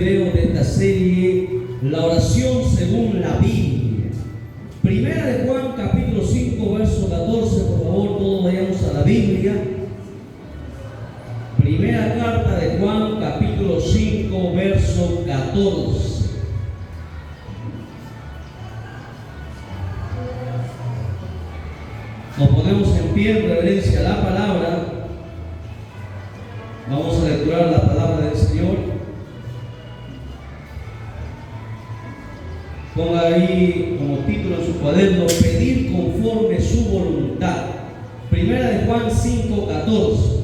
Video de esta serie, la oración según la Biblia. Primera de Juan, capítulo 5, verso 14. Por favor, todos vayamos a la Biblia. Primera carta de Juan, capítulo 5, verso 14. Nos ponemos en pie en reverencia a la palabra. Vamos a lecturar la palabra del Señor. Ponga ahí como título en su cuaderno: pedir conforme su voluntad. Primera de Juan 5:14.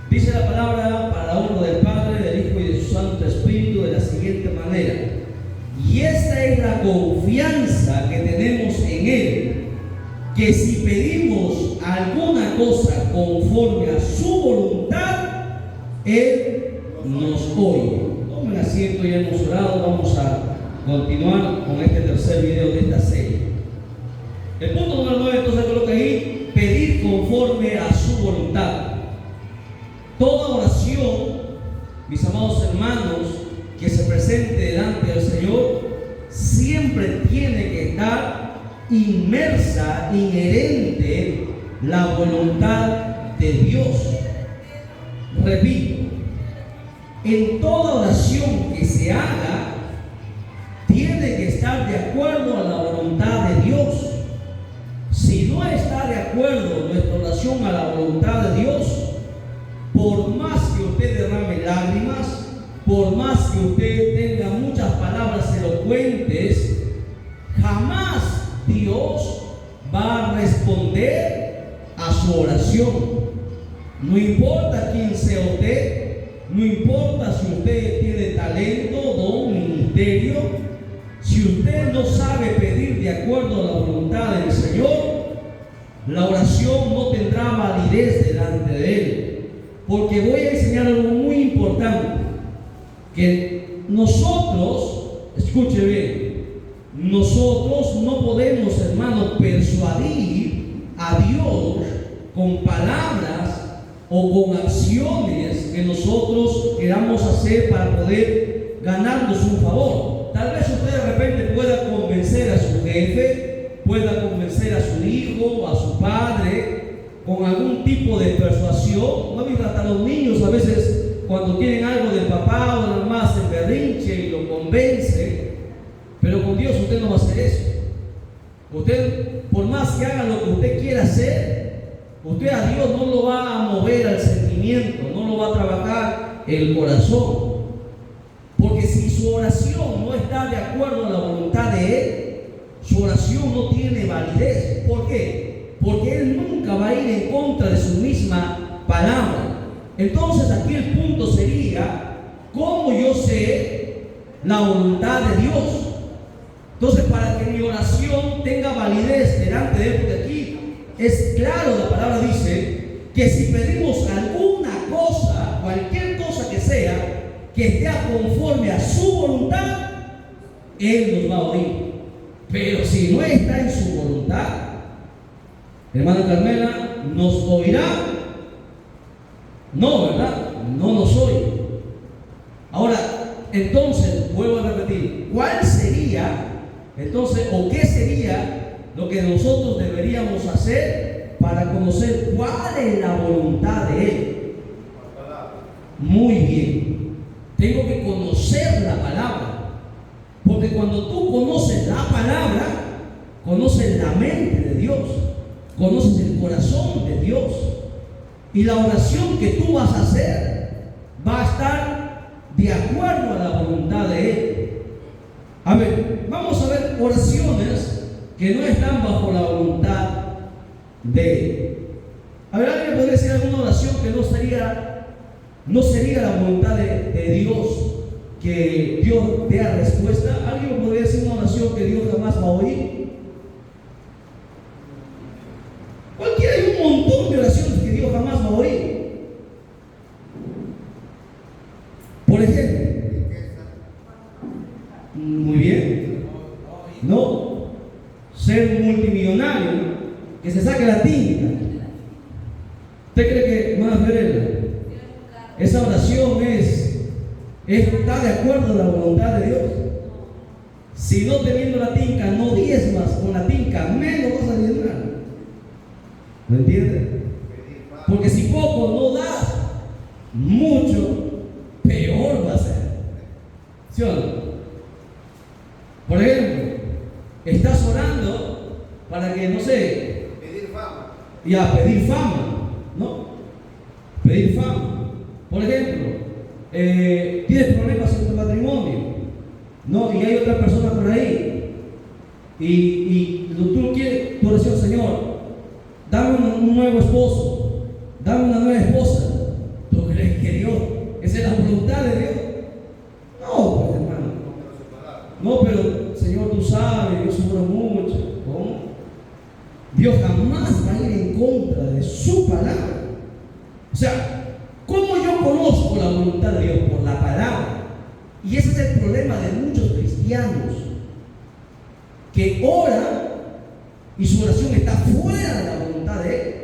Dice la palabra, para la honra del Padre, del Hijo y de su Santo Espíritu, de la siguiente manera: y esta es la confianza que tenemos en Él, que si pedimos alguna cosa conforme a su voluntad, Él nos oye. Tomen asiento, ya hemos orado. Vamos a continuar con este tercer video de esta serie. El punto número 9, entonces coloca ahí: pedir conforme a su voluntad. Toda oración, mis amados hermanos, que se presente delante del Señor, siempre tiene que estar inmersa, inherente, la voluntad de Dios. Repito, en toda oración que se haga, tiene que estar de acuerdo a la voluntad de Dios. Si no está de acuerdo nuestra oración a la voluntad de Dios, por más que usted derrame lágrimas, por más que usted tenga muchas palabras elocuentes, jamás Dios va a responder a su oración. No importa quién sea usted, no importa si usted tiene talento, don, ministerio. Si usted no sabe pedir de acuerdo a la voluntad del Señor, la oración no tendrá validez delante de Él. Porque voy a enseñar algo muy importante, que nosotros, escuche bien, nosotros no podemos, hermanos, persuadir a Dios con palabras o con acciones que nosotros queramos hacer para poder ganarnos un favor. Tal vez usted de repente pueda convencer a su jefe, pueda convencer a su hijo, a su padre, con algún tipo de persuasión. No, mira, hasta los niños a veces cuando tienen algo del papá o de la mamá se berrinche y lo convence. Pero con Dios usted no va a hacer eso. Usted, por más que haga lo que usted quiera hacer, usted a Dios no lo va a mover al sentimiento, no lo va a trabajar el corazón. Porque si su oración no está de acuerdo a la voluntad de Él, su oración no tiene validez. ¿Por qué? Porque Él nunca va a ir en contra de su misma palabra. Entonces aquí el punto sería: ¿cómo yo sé la voluntad de Dios? Entonces, para que mi oración tenga validez delante de Él, porque aquí es claro, la palabra dice que si pedimos alguna cosa, cualquier cosa que sea, que esté conforme a su voluntad, Él nos va a oír. Pero si no está en su voluntad, hermana Carmela, ¿nos oirá? No, ¿verdad? No nos oye. Ahora, entonces, vuelvo a repetir: ¿cuál sería, entonces, o qué sería lo que nosotros deberíamos hacer para conocer cuál es la voluntad de Él? Muy bien. Tengo que conocer la palabra, porque cuando tú conoces la palabra, conoces la mente de Dios, conoces el corazón de Dios, y la oración que tú vas a hacer va a estar de acuerdo a la voluntad de Él. A ver, vamos a ver oraciones que no están bajo la voluntad de Él. A ver, ¿alguien podría decir alguna oración que no sería la voluntad de Dios, que Dios dé respuesta? ¿Alguien podría decir una oración que Dios jamás va a oír? Cualquiera, hay un montón de oraciones que Dios jamás va a oír. Por ejemplo, muy bien, no, ser multimillonario, que se saque la tinta. ¿Usted cree que, hermana Fiorella, esa oración es ¿Está de acuerdo a la voluntad de Dios? Si no teniendo la tinca no diezmas, con la tinca menos vas a diezmar. ¿Me entiendes? Porque si poco no das, mucho peor va a ser. ¿Sí o no? Por ejemplo, estás orando para que, no sé, pedir fama. Ya, pedir fama, ¿no? Pedir fama. Por ejemplo, tienes problemas en tu matrimonio, ¿no? Y hay otra persona por ahí. Y tú quieres, tu oración, Señor, dame un nuevo esposo, dame una nueva esposa. ¿Tú crees que Dios, esa es la voluntad de Dios? No, pues, hermano. No, pero Señor, tú sabes, yo sufro mucho. ¿Cómo? Dios jamás va a ir en contra de su palabra. O sea, ¿cómo yo conozco la voluntad de Dios? Por la palabra. Y ese es el problema de muchos cristianos, que oran y su oración está fuera de la voluntad de Él.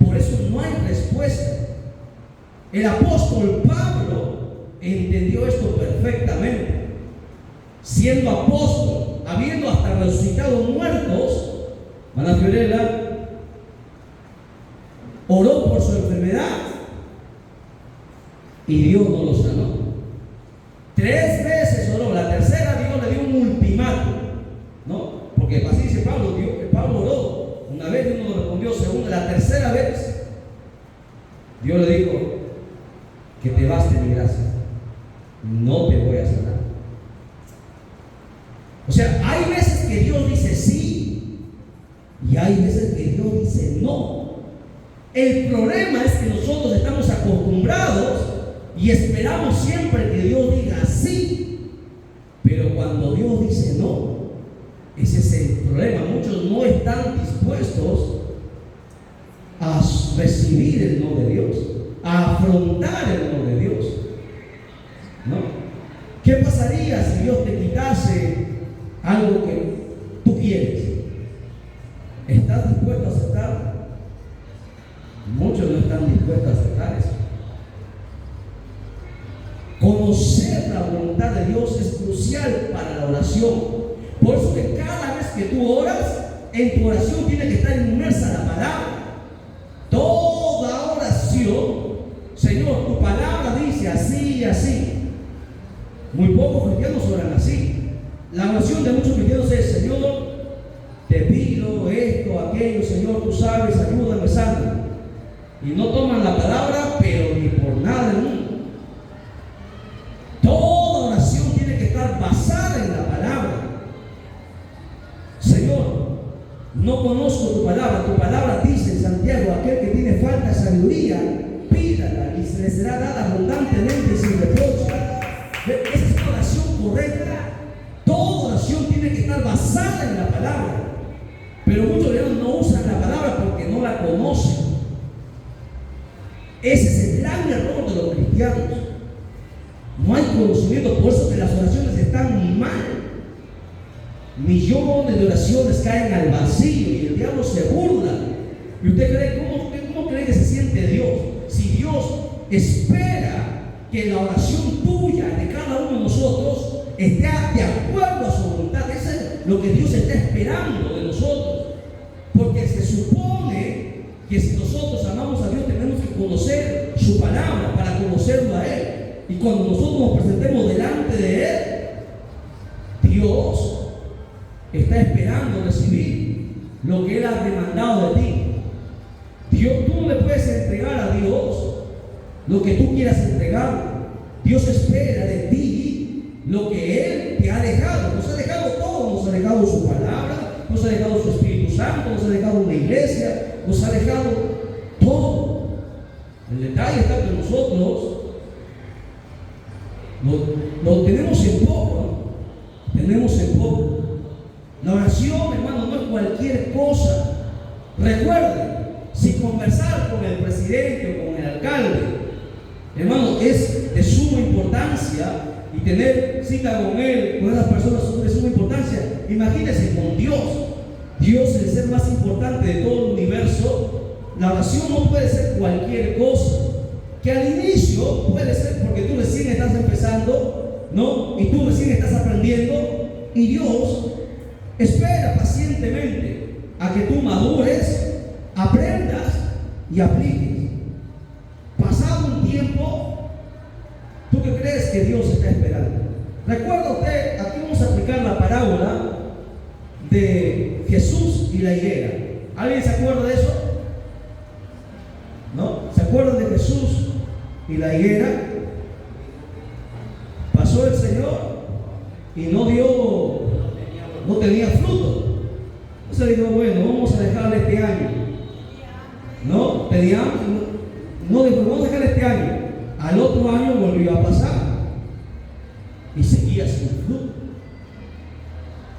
Por eso no hay respuesta. El apóstol Pablo entendió esto perfectamente. Siendo apóstol, habiendo hasta resucitado muertos, Ana Fiorella oró por su enfermedad y Dios no lo sanó. 3 veces oró, la tercera Dios le dio un ultimátum, ¿no? Porque así dice Pablo, Pablo oró una vez, Dios no lo respondió, segunda, la tercera vez Dios le dijo: que te baste mi gracia, no te voy a sanar. O sea, hay veces que Dios dice sí y hay veces que Dios dice no. El problema es que nosotros estamos acostumbrados y esperamos siempre que Dios diga sí, pero cuando Dios dice no, ese es el problema. Muchos no están dispuestos a recibir el no de Dios, a afrontar el no de Dios, ¿no? ¿Qué pasaría si Dios te quitase algo que tú quieres? ¿Estás dispuesto a aceptarlo? Muchos no están dispuestos a aceptar eso. Conocer la voluntad de Dios es crucial para la oración. Por eso que cada vez que tú oras, en tu oración tiene que estar inmersa la palabra. Toda oración, Señor, tu palabra dice así y así. Muy pocos cristianos oran así. La oración de muchos cristianos es: Señor, te pido esto, aquello, Señor, tú sabes, ayúdame, sana. Y no toman la palabra, pero ni por nada del mundo. Toda oración tiene que estar basada en la palabra. Señor, no conozco tu palabra dice en Santiago: aquel que tiene falta de sabiduría, pídala y se le será dada abundantemente y sin reproche. Esa es una oración correcta. Toda oración tiene que estar basada en la palabra. Pero muchos de ellos no usan la palabra porque no la conocen. Ese es el gran error de los cristianos. No hay conocimiento, por eso que las oraciones están mal. Millones de oraciones caen al vacío y el diablo se burla. ¿Y usted cree, cómo cree que se siente Dios? Si Dios espera que la oración tuya, de cada uno de nosotros, esté de acuerdo a su voluntad. Eso es lo que Dios está esperando de nosotros. Porque se supone que si nosotros amamos a Dios, tenemos que conocer su palabra para conocerlo a Él. Y cuando nosotros nos presentemos delante de Él, Dios está esperando recibir lo que Él ha demandado de ti. Tú no le puedes entregar a Dios lo que tú quieras entregar. Dios espera de ti lo que Él te ha dejado. Nos ha dejado todo, nos ha dejado su palabra, nos ha dejado su Espíritu Santo, nos ha dejado una iglesia, nos ha dejado todo. El detalle está que nosotros lo tenemos en poco. Tenemos en poco. La oración, hermano, no es cualquier cosa. Recuerden, si conversar con el presidente o con el alcalde, hermano, es de suma importancia, y tener cita con él, con esas personas, es de suma importancia. Imagínense con Dios. Dios es el ser más importante de todo el universo. La oración no puede ser cualquier cosa. que al inicio puede ser porque tú recién estás empezando, ¿no? Y tú recién estás aprendiendo, y Dios espera pacientemente a que tú madures, aprendas y apliques. Pasado un tiempo, ¿tú qué crees que Dios está esperando? Recuerda usted, aquí vamos a aplicar la parábola de Jesús y la higuera. ¿Alguien se acuerda de eso? ¿No? ¿Se acuerdan de Jesús y la higuera? Pasó el Señor y no tenía fruto. Entonces dijo, bueno, vamos a dejarle este año. No dijo, vamos a dejarle este año. Al otro año volvió a pasar y seguía sin fruto.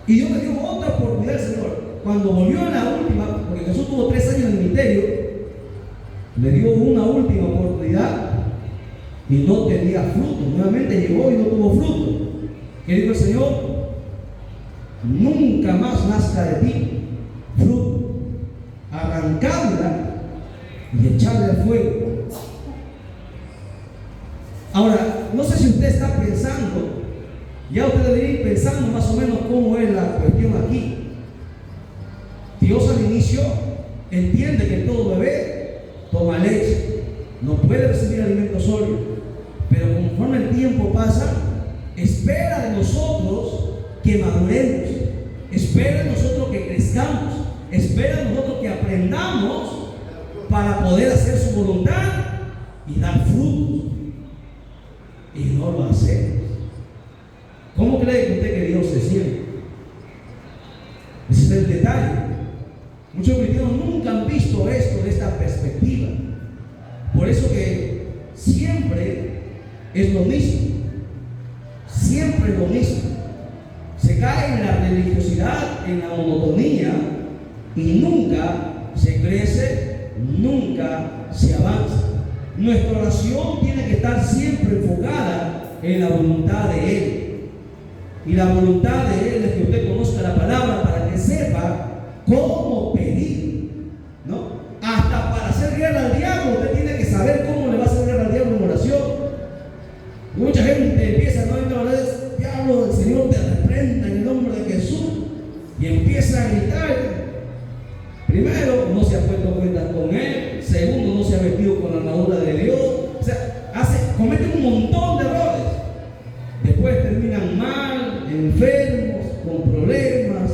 Y Dios le dio otra oportunidad al Señor. Cuando volvió a la última, porque Jesús tuvo 3 años en el ministerio, le dio una última oportunidad y no tenía fruto. Nuevamente llegó y no tuvo fruto. ¿Qué dijo el Señor? Nunca más nazca de ti fruto. Arrancadla y echarle al fuego. Ahora, no sé si usted está pensando, ya usted debería ir pensando más o menos cómo es la cuestión aquí. Dios al inicio entiende que todo bebé toma leche, no puede recibir alimento sólido, pero conforme el tiempo pasa, espera de nosotros que maduremos, espera de nosotros que crezcamos, espera de nosotros que aprendamos para poder hacer su voluntad y dar frutos. Y no lo hacemos. ¿Cómo cree usted que Dios se siente? Ese es el detalle. Muchos cristianos nunca han visto esto de esta perspectiva. Por eso que siempre es lo mismo. Siempre es lo mismo. Se cae en la religiosidad, en la monotonía, y nunca se crece, nunca se avanza. Nuestra oración tiene que estar siempre enfocada en la voluntad de Él. Y la voluntad de Él es que usted conozca la palabra para que sepa cómo pedir, ¿no? Hasta para hacer guerra al diablo, usted tiene que saber cómo le va a hacer guerra al diablo en oración. Y mucha gente empieza, no a orar, diablo, el Señor te reprenda en el nombre de Jesús, y empieza a gritar. Primero, no se ha puesto cuentas con Él. Segundo, no se ha vestido con la armadura de Dios. O sea, cometen un montón de errores. Después terminan mal, enfermos, con problemas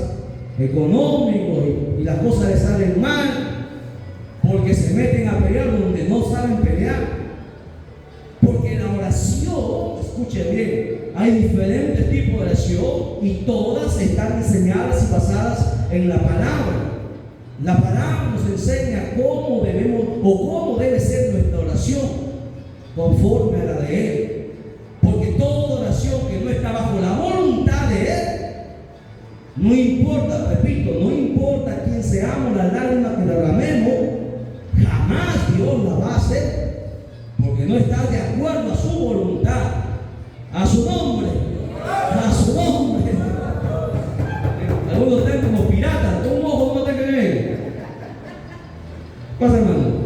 económicos, y las cosas les salen mal porque se meten a pelear donde no saben pelear. Porque la oración, escuche bien, hay diferentes tipos de oración y todas están diseñadas y basadas en la palabra. La palabra nos enseña cómo debemos o cómo debe ser nuestra oración conforme a la de Él. Porque toda oración que no está bajo la voluntad de Él, no importa, repito, no importa quién seamos, las lágrimas que derramemos, jamás Dios la va a hacer, porque no está de acuerdo a su voluntad, a su nombre, a su nombre. Algunos están como piratas, un ojo no te creen. Pasa, hermano.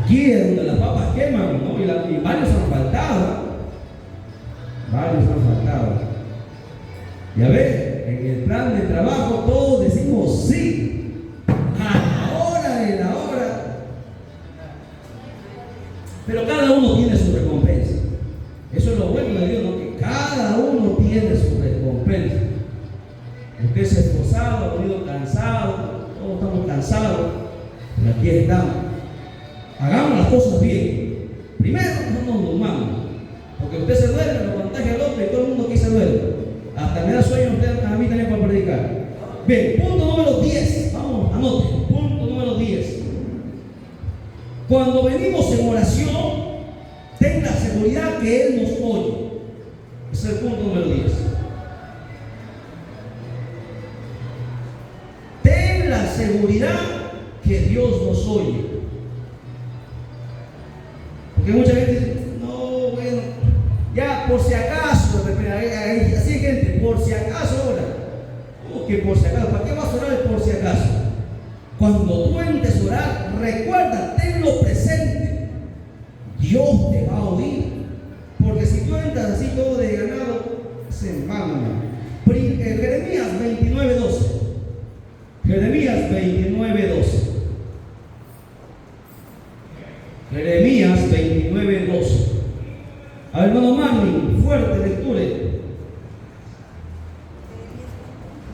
Aquí es donde las papas queman, ¿no? Y varios han faltado. Varios han faltado. Ya ves, en el plan de trabajo todos decimos sí. A la hora y la hora. Pero cada uno tiene su recompensa. Eso es lo bueno de Dios, ¿no? Que cada uno tiene su recompensa. Usted se ha esforzado, ha venido cansado, todos estamos cansados, pero aquí estamos. Hagamos las cosas bien. Primero, no nos durmamos, porque usted se duerme, lo contagia al otro y todo el mundo aquí se duerme. Hasta me da sueño usted a mí también para predicar. Bien, punto número 10. Vamos, anote. Punto número 10. Cuando venimos en oración, ten la seguridad que Él nos oye. Ese es el punto número 10. Ten la seguridad que Dios nos oye. Porque mucha gente dice, no, bueno, ya por si acaso, así hay gente, por si acaso ora. ¿Cómo que por si acaso? ¿Para qué vas a orar por si acaso? Cuando tú entres a orar, recuerda, tenlo presente. Dios te va a oír. Porque si tú entras así todo de ganado, se embalma. Jeremías 29:12. Jeremías 29:12. Jeremías 29:12. A ver, hermano Marlin, fuerte lectura.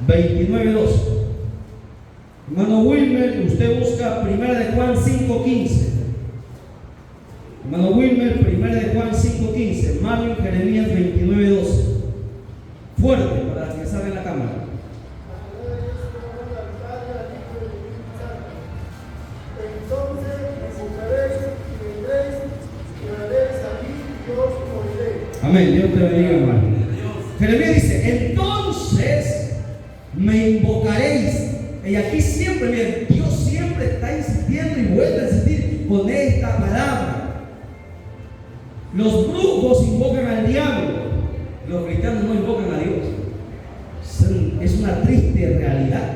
29:12. Hermano Wilmer, usted busca 1 de Juan 5:15. Hermano Wilmer, 1 de Juan 5:15. Marlin, Jeremías 29:12. Fuerte para que salga en la cámara. Entonces me buscaréis y vendréis y oraréis a mí, y yo os oiré. Amén. Dios te bendiga, hermano. Jeremías dice, entonces me invocaréis. Y aquí siempre, miren, Dios siempre está insistiendo y vuelve a insistir con esta palabra. Los brujos invocan al diablo, los cristianos no invocan a Dios. Es una triste realidad.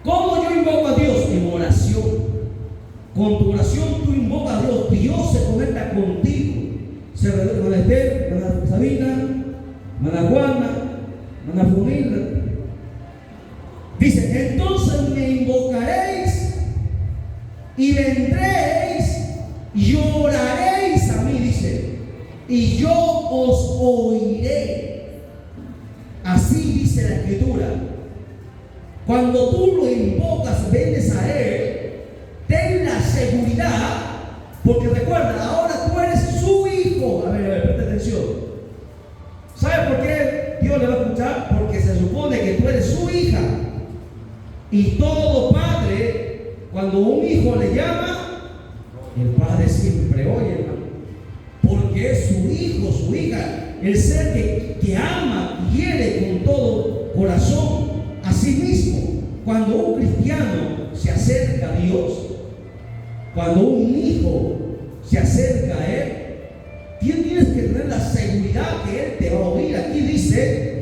¿Cómo yo invoco a Dios? En oración. Con tu oración tú invocas a Dios. Dios se conecta contigo. Se reúne con Esther, con Sabina, con Juana, con Funilda. Dice, entonces me invocaréis y vendréis y oraréis a mí, dice, y yo os oiré. Así dice la Escritura. Cuando tú lo invocas, vendes a Él, ten la seguridad, porque recuerda, ahora tú eres su hijo. A ver, presta atención. ¿Sabe por qué Dios le va a escuchar? Porque se supone que tú eres su hija. Y todo padre, cuando un hijo le llama, el padre siempre oye, hermano. Porque es su hijo, su hija, el ser que ama y quiere con todo corazón. Asimismo, cuando un cristiano se acerca a Dios, cuando un hijo se acerca a Él, tienes que tener la seguridad que Él te va a oír. Aquí dice,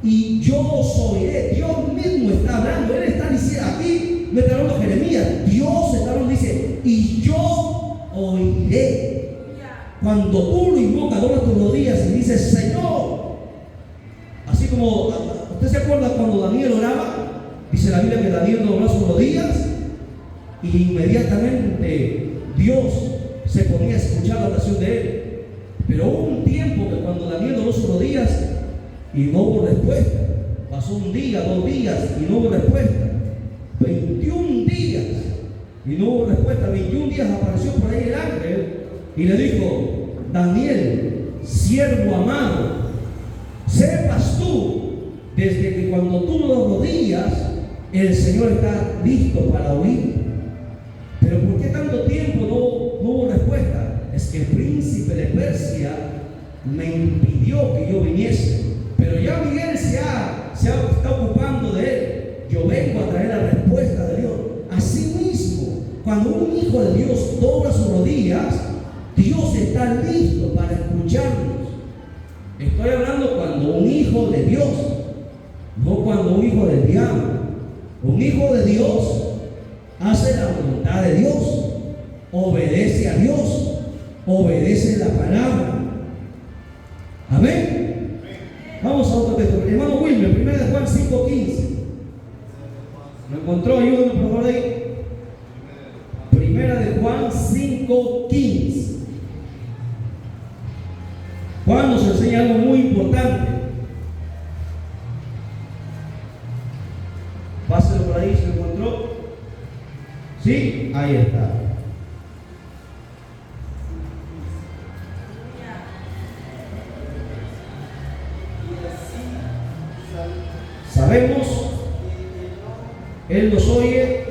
y yo os oiré. Dios mismo está hablando. Él está diciendo, aquí me está hablando Jeremías. Dios está hablando, dice, y yo oiré. Cuando tú lo invocas, doblas tus rodillas y dices, Señor. Así como, ¿usted se acuerda cuando Daniel oraba? Dice la Biblia que Daniel dobló sus rodillas y inmediatamente Dios se ponía a escuchar la oración de él. Pero hubo un tiempo que cuando Daniel dobló sus rodillas y no hubo respuesta, pasó un día, 2 días y no hubo respuesta, 21 días y no hubo respuesta. 21 días apareció por ahí el ángel y le dijo, Daniel, siervo amado, sepas tú desde que cuando tú lo rodillas, el Señor está listo para oír. Pero ¿por qué tanto tiempo no hubo respuesta? Es que el príncipe de Persia me impidió que yo viniese. Pero ya Miguel se está ocupando de él. Yo vengo a traer la respuesta de Dios. Asimismo, cuando un hijo de Dios dobla sus rodillas, Dios está listo para escucharnos. Estoy hablando cuando un hijo de Dios, no cuando un hijo del diablo. Un hijo de Dios hace la voluntad de Dios, obedece a Dios, obedece la palabra. Amén. Vamos a otro texto. Hermano Wilmer, 1 de Juan 5:15. ¿Lo encontró? Ayúdenme por favor ahí. 1 de Juan 5:15. Juan nos enseña algo muy importante. Páselo por ahí, ¿se lo encontró? ¿Sí? Ahí está. Sabemos, Él nos oye,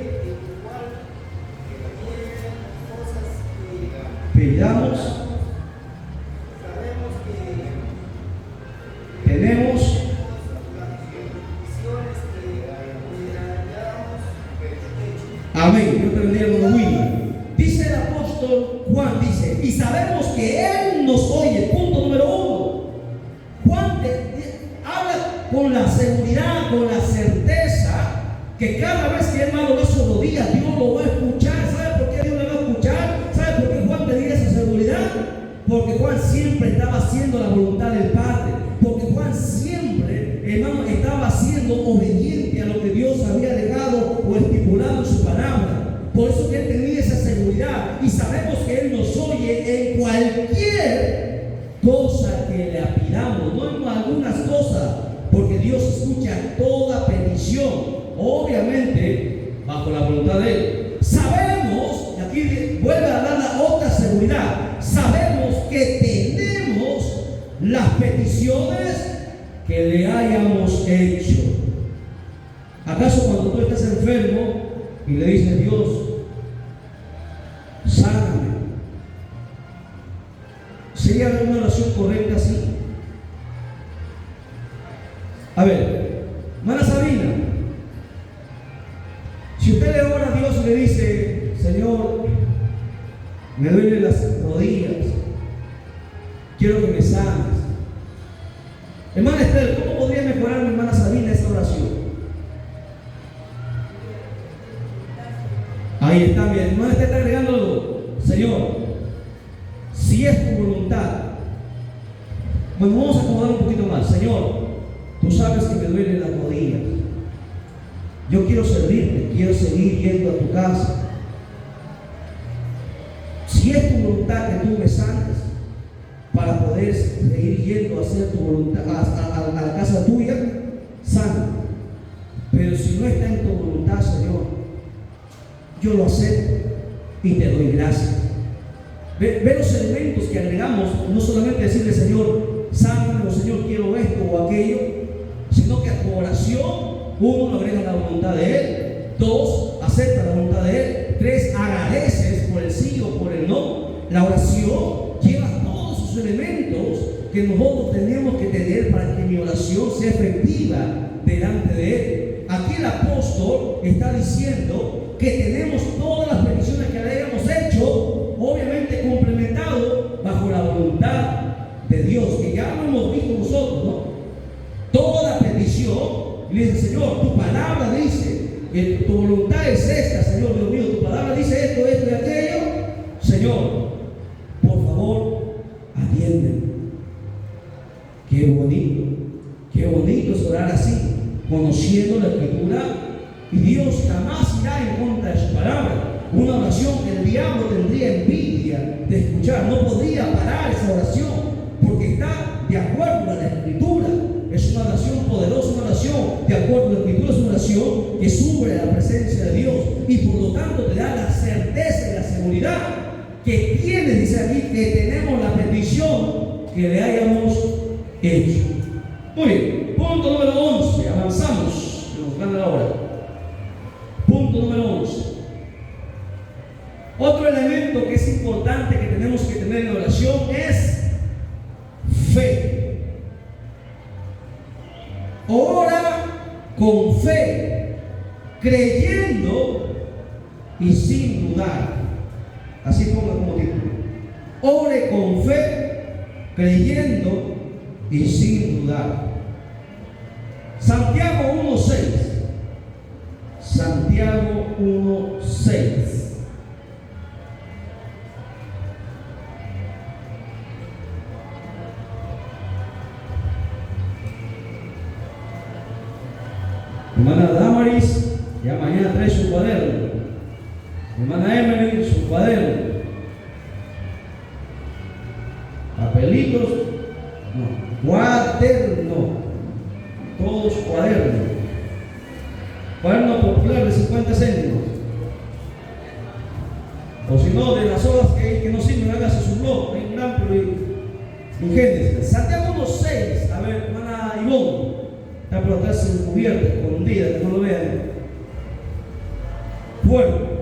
pidamos, tenemos, amén. Yo te bendiga, hermano William. Dice el apóstol Juan, dice, y sabemos que Él nos oye. Punto número 1. Juan con la seguridad, con la certeza que cada vez que el hermano va a su rodilla, Dios lo va a escuchar. ¿Sabe por qué Dios le va a escuchar? ¿Sabe por qué Juan tenía esa seguridad? Porque Juan siempre estaba haciendo la voluntad del Padre. Porque Juan siempre, hermano, estaba siendo obediente a lo que Dios había dejado o estipulado en su palabra. Por eso que él tenía esa seguridad. Y sabemos que él nos oye en cualquier cosa que le pidamos, no en algunas cosas, porque Dios escucha toda petición, obviamente bajo la voluntad de él. Sabemos, y aquí vuelve a dar la otra seguridad, sabemos que tenemos las peticiones que le hayamos hecho. ¿Acaso cuando tú estás enfermo y le dices: Dios, sáname, sería una oración correcta así? A ver, hermana Sabina, si usted le ora a Dios y le dice: Señor, me duelen las rodillas, quiero que me sanes. Hermana Esther, ¿cómo podría mejorar mi hermana Sabina esta oración? Ahí está, mi hermana Esther está agregando algo. Señor, si es tu voluntad, bueno, vamos a acomodar un poquito más. Señor, tú sabes que me duelen las rodillas. Yo quiero servirte, quiero seguir yendo a tu casa. Si es tu voluntad que tú me sanes para poder seguir yendo a hacer tu voluntad, a la casa tuya, sana. Pero si no está en tu voluntad, Señor, yo lo acepto y te doy gracias. Ve los elementos que agregamos, no solamente decirle: Señor, sáname, o Señor, quiero esto o aquello, sino que a tu oración, uno, agrega la voluntad de Él; dos, acepta la voluntad de Él; tres, agradeces por el sí o por el no. La oración lleva todos sus elementos que nosotros tenemos que tener para que mi oración sea efectiva delante de Él. Aquí el apóstol está diciendo que tenemos todas las peticiones que le hayamos hecho, obviamente complementado bajo la voluntad de Dios, que ya lo hemos visto nosotros, ¿no? Toda petición, y le dice: Señor, tu palabra dice que tu voluntad es esta, Señor Dios mío, tu palabra dice esto, esto y aquello. Señor, por favor, atiéndeme. Qué bonito es orar así, conociendo la Escritura, y Dios jamás irá en contra de su palabra. Una oración que el diablo tendría envidia de escuchar, no podría parar esa oración, porque está de acuerdo a la Escritura. Es una oración poderosa, una oración de acuerdo a la Escritura, es una oración que sube a la presencia de Dios, y por lo tanto te da la certeza y la seguridad que tiene, dice aquí, que tenemos la petición que le hayamos hecho. Muy bien, punto número 11, avanzamos, que nos gana la hora. Punto número 11. Otro elemento que es importante que tenemos que tener en la oración es fe. Ora con fe, creyendo y sin dudar. Así ponga como título: ore con fe, creyendo y sin dudar. Santiago 1:6. Santiago 1:6. Hermana Damaris, ya mañana trae su cuaderno. Hermana Emily, su cuaderno. Papelitos, no, cuaderno. Todos cuadernos. Cuaderno popular de 50 céntimos. O si no, de las hojas que no sirven, hágase su blog, en amplio y Génesis. Santiago 1:6. A ver, hermana Ivonne. Está por atrás encubierta, escondida, que no lo vean. Fuerte.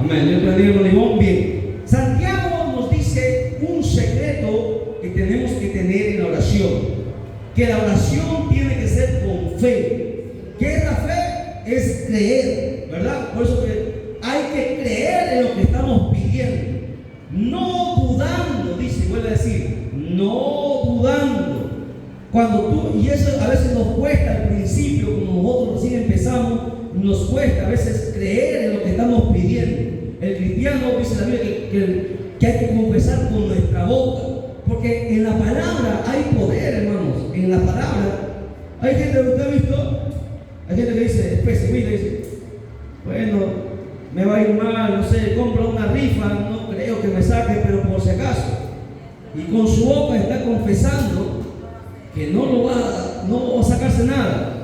Amén. Dios bendiga, hermano Ivonne. Bien. Santiago tenemos que tener en la oración, que la oración tiene que ser con fe. ¿Qué es la fe? Es creer, ¿verdad? Por eso que hay que creer en lo que estamos pidiendo, no dudando, dice, vuelve a decir, no dudando. Cuando tú, y eso a veces nos cuesta al principio, como nosotros recién empezamos, nos cuesta a veces creer en lo que estamos pidiendo. El cristiano, dice la Biblia, que hay que confesar con nuestra boca, porque en la palabra hay poder, hermanos. En la palabra hay gente que usted ha visto, hay gente que dice, pesimista, dice, bueno, me va a ir mal, no sé, compro una rifa, no creo que me saque, pero por si acaso. Y con su boca está confesando que no va a sacarse nada.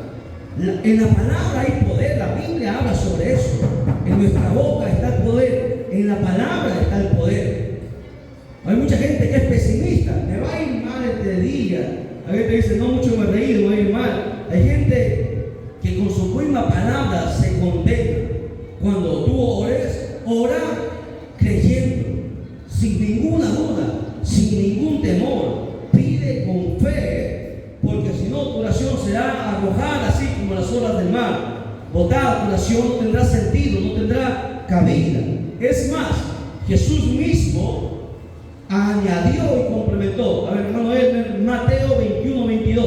En la palabra hay poder, la Biblia habla sobre eso. En nuestra boca está el poder, en la palabra está el poder. Hay mucha gente que es pesimista, me va a ir mal este día. Hay gente que dice, no mucho me he reído, me va a ir mal. Hay gente que con su misma palabra se condena. Cuando tú ores, ora creyendo, sin ninguna duda, sin ningún temor. Pide con fe, porque si no tu oración será arrojada así como las olas del mar. Botada, tu oración no tendrá sentido, no tendrá cabida. Es más, Jesús mismo añadió y complementó. A ver, hermano, Mateo 21-22.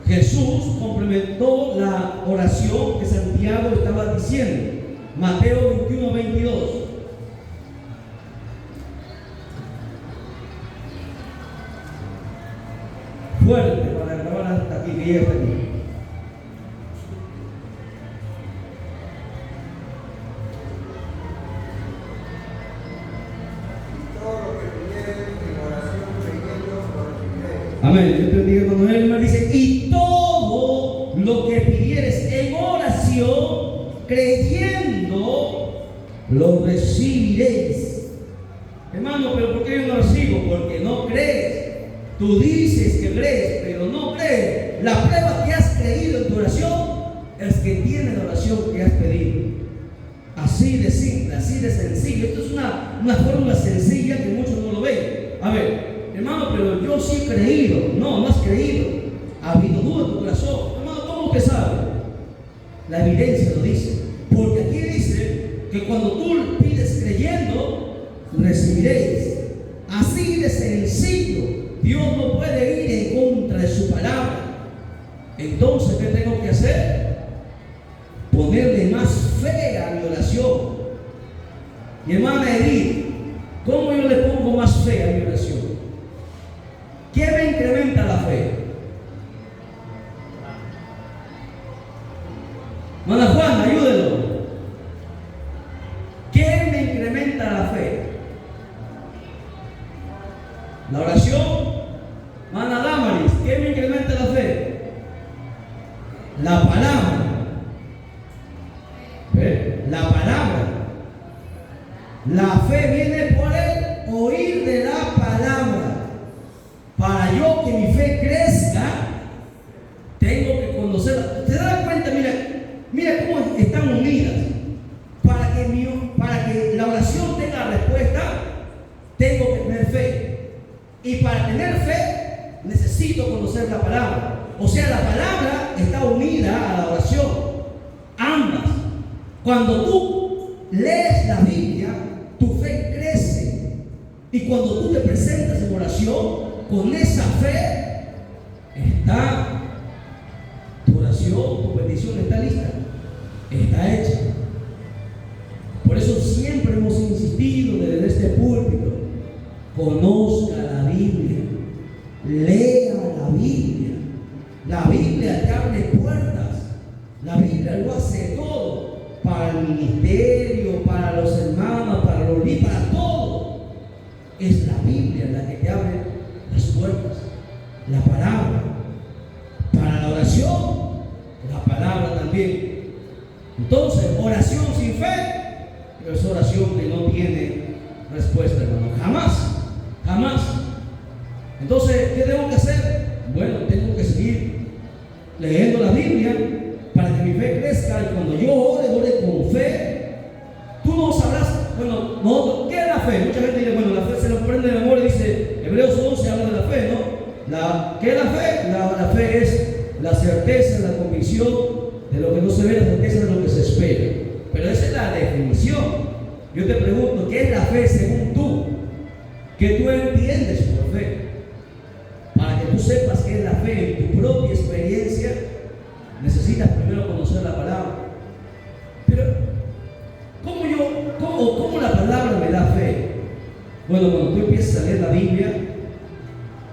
Jesús complementó la oración que Santiago estaba diciendo. Mateo 21-22. Fuerte para acabar hasta aquí, que llega hasta aquí. Amén. Yo te bendiga, cuando él me dice, y todo lo que pidieres en oración, creyendo, lo recibiréis. Hermano, pero ¿por qué yo no recibo? Porque no crees. Tú dices que crees, pero no crees. La prueba que has creído en tu oración es que tienes la oración que has pedido. Así de simple, así de sencillo. Esto es una fórmula sencilla que muchos no lo ven. A ver, hermano, pero yo sí he creído. No, no has creído. Ha habido duda en tu corazón. Hermano, ¿cómo usted sabe? La evidencia lo dice. Porque aquí dice que cuando tú pides creyendo, recibiréis. Así de sencillo. Dios no puede ir en contra de su palabra. Entonces, ¿qué tengo que hacer? Ponerle más fe a mi oración. Mi hermana Edith, ¿cómo yo le pongo más fe a mi oración? ¿Qué me incrementa la fe? Hermana Juana, ayúdenlo. ¿Qué me incrementa la fe? La oración. Hermana Damaris, ¿qué me incrementa la fe? La palabra. ¿Ve? La palabra. La fe viene por el oír de la palabra. Para yo que mi fe crezca, tengo que conocerla. ¿Te das cuenta? Mira cómo están unidas. Para que la oración tenga respuesta, tengo que tener fe. Y para tener fe, necesito conocer la palabra. O sea, la palabra está unida a la oración. Ambas. Cuando tú lees la Biblia, tu fe crece. Y cuando tú te presentas en oración, con esa fe, está tu oración, tu petición está lista. Está hecha. Por eso siempre hemos insistido desde este púlpito: conozca la Biblia, lea la Biblia. La Biblia te abre puertas. La Biblia lo hace todo. Para el ministerio, para los hermanos, para los libros, para todo. Es la Biblia la que te abre las puertas. La palabra. Para la oración, la palabra también. Entonces, oración sin fe es oración que no tiene respuesta, hermano. Jamás. Entonces, ¿qué tengo que hacer? Bueno, tengo que seguir leyendo la Biblia para que mi fe crezca. Y cuando yo ore con fe. Tú no sabrás, bueno, ¿qué es la fe? Mucha gente dice, bueno, la fe se nos prende de memoria, dice Hebreos 11, habla de la fe. la fe es la certeza, la convicción de lo que no se ve, la certeza de lo que se espera. Pero esa es la definición. Yo te pregunto, ¿qué es la fe según tú? ¿Qué tú entiendes por fe? Para que tú sepas qué es la fe en tu propia experiencia, necesitas primero conocer la palabra. Pero, ¿cómo la palabra me da fe? Bueno, cuando tú empiezas a leer la Biblia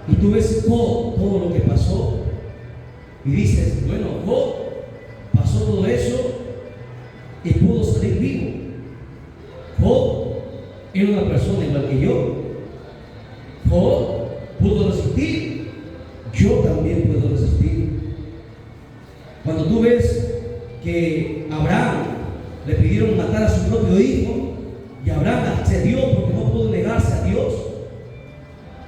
y tú ves todo lo que pasó y dices, bueno, Job pasó todo eso y pudo salir vivo. Job era una persona igual que yo. Job pudo resistir, yo también puedo resistir. Cuando tú ves que Abraham le pidieron matar a su propio hijo y Abraham accedió porque no pudo negarse a Dios,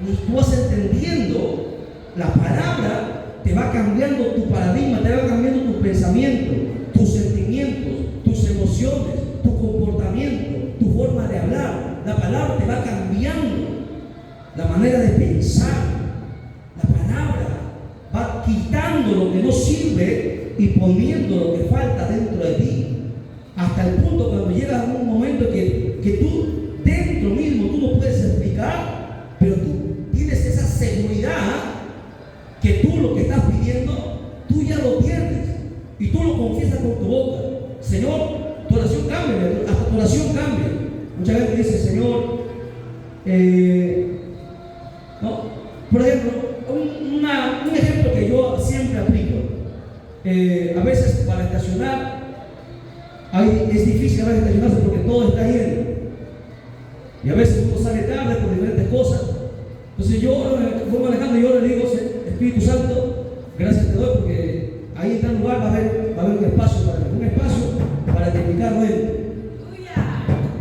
pues tú vas entendiendo, la palabra te va cambiando tu paradigma, te va cambiando tu pensamiento, tus sentimientos, tus emociones, tu comportamiento, tu forma de hablar. La palabra te va cambiando la manera de pensar. La palabra va quitando lo que no sirve y poniendo lo que falta dentro de ti. Hasta el punto cuando llegas a un momento que tú dentro mismo tú no puedes explicar, pero tú tienes esa seguridad que tú lo que estás pidiendo, tú ya lo tienes y tú lo confiesas con tu boca. Señor, tu oración cambia, hasta tu oración cambia. Mucha gente dice, Señor, ¿no? Por ejemplo, un ejemplo que yo siempre aplico. A veces para estacionar, es difícil a veces estacionarse porque todo está lleno. Y a veces uno sale tarde por diferentes cosas. Entonces yo voy manejando y yo le digo, Espíritu Santo, gracias te doy porque ahí en tal lugar va a haber un espacio para que mi carro entre.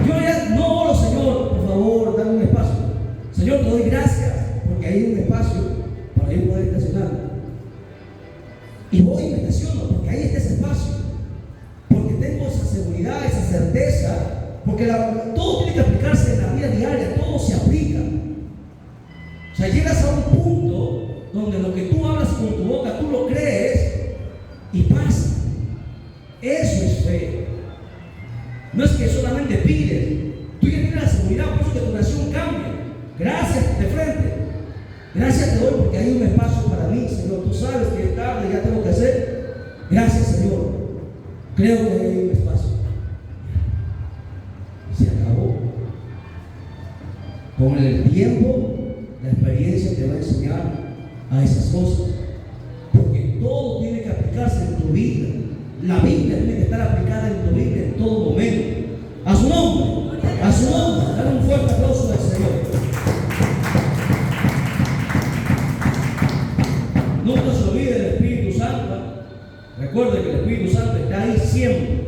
Yo ya no oro, Señor, por favor, dame un espacio. Señor, te doy gracias porque hay un espacio para yo poder estacionar. Y voy y me estaciono porque ahí está ese espacio. Porque tengo esa seguridad, esa certeza. Porque todo tiene que aplicarse en la vida diaria, todo se aplica. O sea, llegas a un punto donde lo que tú hablas con tu boca, tú lo crees y pasa. Eso es fe. No es que solamente pides, tú ya tienes la seguridad, por eso que tu oración cambia. Gracias de frente. Gracias te doy porque hay un espacio para mí, Señor. Tú sabes que es tarde, ya tengo que hacer. Gracias, Señor. Creo que hay un espacio. Se acabó. Con el tiempo, la experiencia te va a enseñar a esas cosas. Porque todo tiene que aplicarse en tu vida. La Biblia tiene que estar aplicada en tu vida en todo momento. A su nombre, a su nombre. Dale un fuerte aplauso al Señor. Nunca se olvide del Espíritu Santo. Recuerde que el Espíritu Santo está ahí siempre.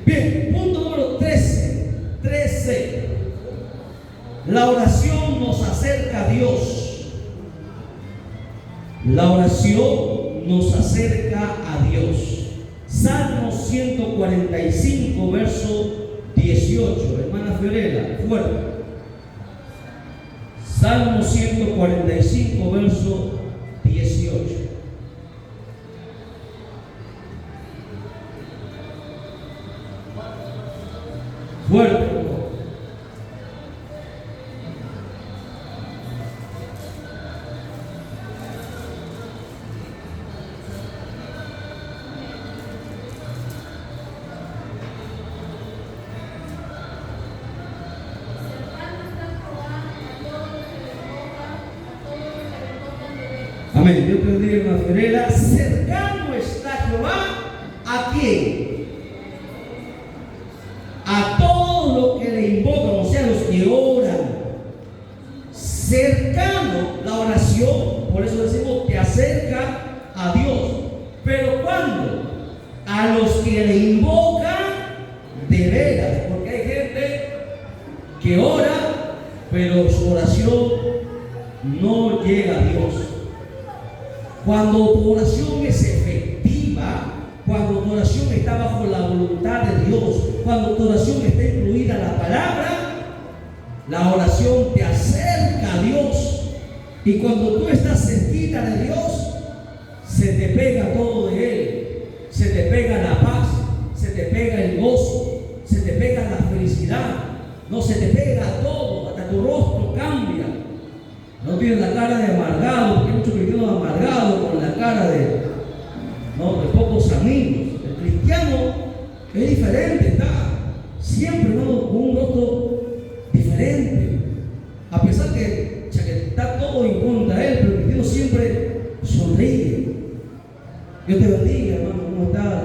Bien, punto número 13. La oración nos acerca a Dios. La oración nos acerca a Dios. Salmo 145, verso 18. Hermana Fiorella, fuerte. Salmo 145, verso 18. Fuerte. Amén. Dios te bendiga, hermana Fiorella. Cercano está Jehová ¿a quién? A todos los que le invocan, o sea, los que oran. Cercano la oración, por eso decimos que acerca a Dios. Pero ¿cuándo? A los que le invocan de veras, porque hay gente que ora, pero su oración no llega a Dios. Cuando tu oración es efectiva, cuando tu oración está bajo la voluntad de Dios, cuando tu oración está incluida en la palabra, la oración te acerca a Dios. Y cuando tú estás cerquita de Dios, se te pega todo de Él, se te pega la paz, se te pega el gozo, se te pega la felicidad, no, se te pega todo, hasta tu rostro cambia. No tienes la cara de amargado, porque hay muchos cristianos amargados con la cara de pocos amigos. El cristiano es diferente, está siempre, hermano, con un rostro diferente. A pesar que está todo en contra de él, pero el cristiano siempre sonríe. Dios te bendiga, hermano. ¿Cómo estás?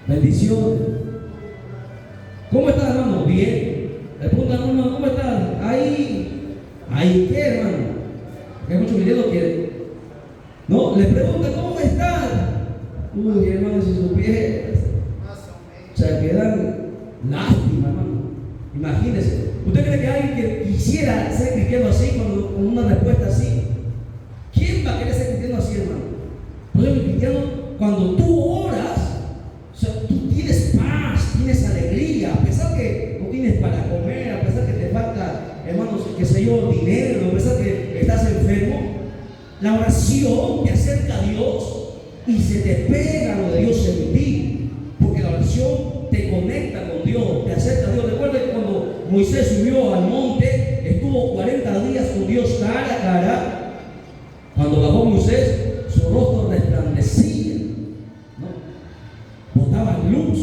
Bendiciones. ¿Cómo estás, hermano? Bien. Le preguntan, hermano, ¿cómo estás? Ahí qué, hermano. Porque hay muchos cristianos que no le preguntan, ¿cómo estás? Uy, hermano, si supieras, se quedan lástima, hermano. Imagínese. ¿Usted cree que alguien que quisiera ser cristiano así, con una respuesta así? ¿Quién va a querer ser cristiano así, hermano? Por ejemplo, el cristiano, cuando tú oras, o sea, tú tienes paz, tienes alegría, a pesar que no tienes para comer, a pesar que te falta, hermanos, qué sé yo, dinero, a pesar que estás enfermo, la oración te acerca a Dios y se te pega lo de Dios en ti, porque la oración te conecta con Dios, te acerca a Dios. Recuerda que cuando Moisés subió al monte, estuvo 40 días con Dios cara a cara. Cuando bajó Moisés, su rostro resplandecía, ¿no? Botaba luz,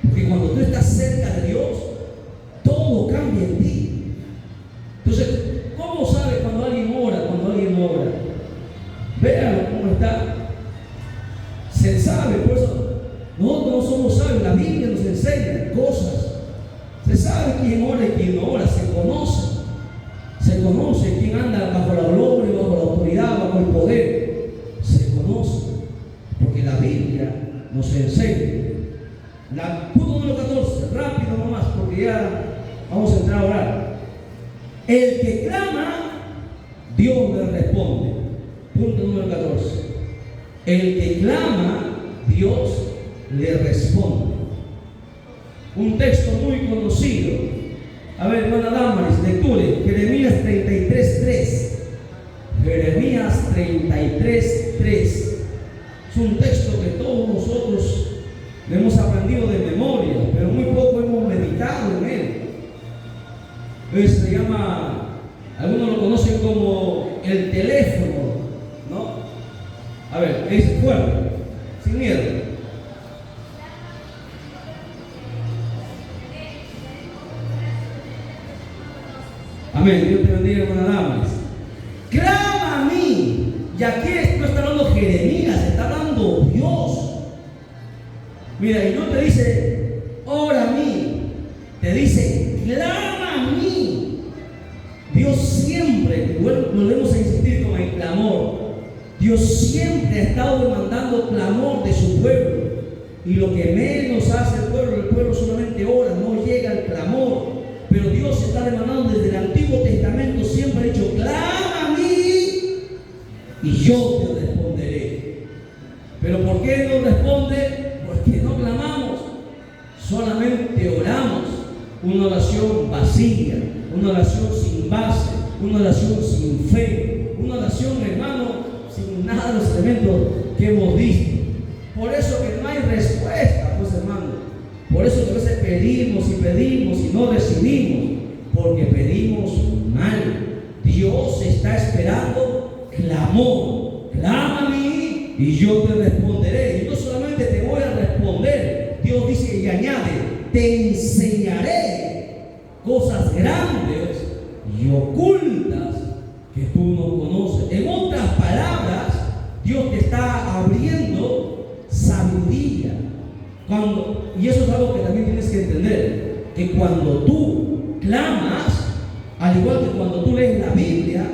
porque cuando tú estás cerca de Dios, todo cambia en ti. Entonces, ¿cómo sabes cuando alguien ora? Cuando alguien ora, véalo cómo está. Se sabe, por eso nosotros no somos sabios, la Biblia nos enseña cosas. Se sabe quién ora y quién no ora, se conoce quién anda bajo la gloria, bajo la autoridad, bajo el poder, se conoce, porque la Biblia nos enseña. Punto número 14, rápido nomás, porque ya vamos a entrar a orar. El que clama, Dios le responde. Punto número 14. El que clama, Dios le responde. Un texto muy conocido. A ver, hermana Damaris, lecture Jeremías 33:3. Jeremías 33:3. Es un texto que todos nosotros le hemos aprendido de memoria, pero muy poco hemos meditado en él. Se llama, algunos lo conocen como el teléfono, ¿no? A ver, es fuerte, sin miedo. Amén. Dios te bendiga, hermana Damaris. Clama a mí. Y aquí no está hablando Jeremías, está hablando Dios. Mira, y no te dice, ora a mí. Te dice, clama a mí. Dios siempre, volvemos a insistir con el clamor. Dios siempre ha estado demandando clamor de su pueblo. Y lo que menos hace el pueblo solamente ora, no llega al clamor. Pero Dios está demandando desde el Antiguo Testamento, siempre ha dicho, clama a mí y yo te responderé. Pero ¿por qué no responde? Porque no clamamos, solamente oramos. Una oración vacía, una oración sin base, una oración sin fe, una oración, hermano, sin nada de los elementos que hemos visto. Por eso que no hay respuesta, pues, hermano. Por eso que a veces pedimos y no recibimos, porque pedimos mal. Dios está esperando clamor. Clama a mí y yo te responderé. Y no solamente te voy a responder, Dios dice y añade, te enseñaré cosas grandes y ocultas que tú no conoces. En otras palabras, Dios te está abriendo sabiduría. Y eso es algo que también tienes que entender, que cuando tú clamas, al igual que cuando tú lees la Biblia,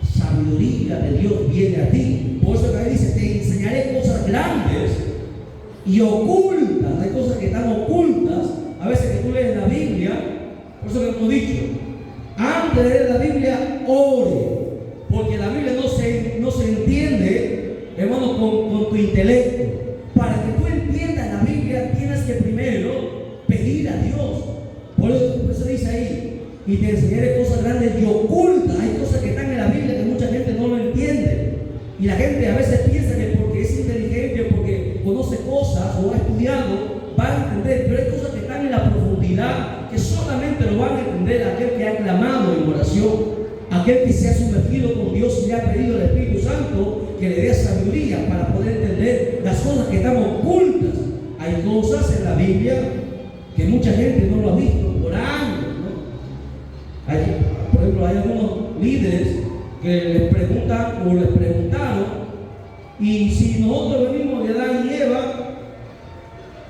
sabiduría de Dios viene a ti. Por eso que dice, te enseñaré cosas grandes y ocultas. Hay cosas que están ocultas. A veces que tú lees la Biblia, por eso que hemos dicho, antes de leer la Biblia, ore, porque la Biblia no se entiende, hermano, con tu intelecto. Para que tú entiendas la Biblia, tienes que primero pedir a Dios. Por eso dice ahí, y te enseñaré cosas grandes y ocultas. Hay cosas que están en la Biblia que mucha gente no lo entiende. Y la gente a veces piensa que aquel que se ha sumergido con Dios le ha pedido al Espíritu Santo que le dé sabiduría para poder entender las cosas que están ocultas. Hay cosas en la Biblia que mucha gente no lo ha visto por años, ¿no? Por ejemplo, hay algunos líderes que les preguntan o les preguntaron, y si nosotros venimos de Adán y Eva,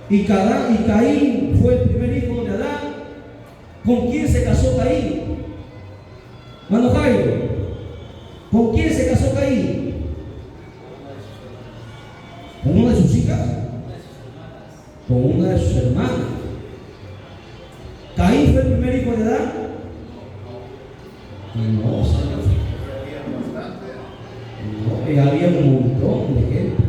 y Caín fue el primer hijo de Adán, ¿con quién se casó Caín? Mano Jairo, ¿con quién se casó Caín? ¿Con una de sus hijas? Con una de sus hermanas. ¿Caín fue el primer hijo de Adán? No, señor. No, había un montón de gente.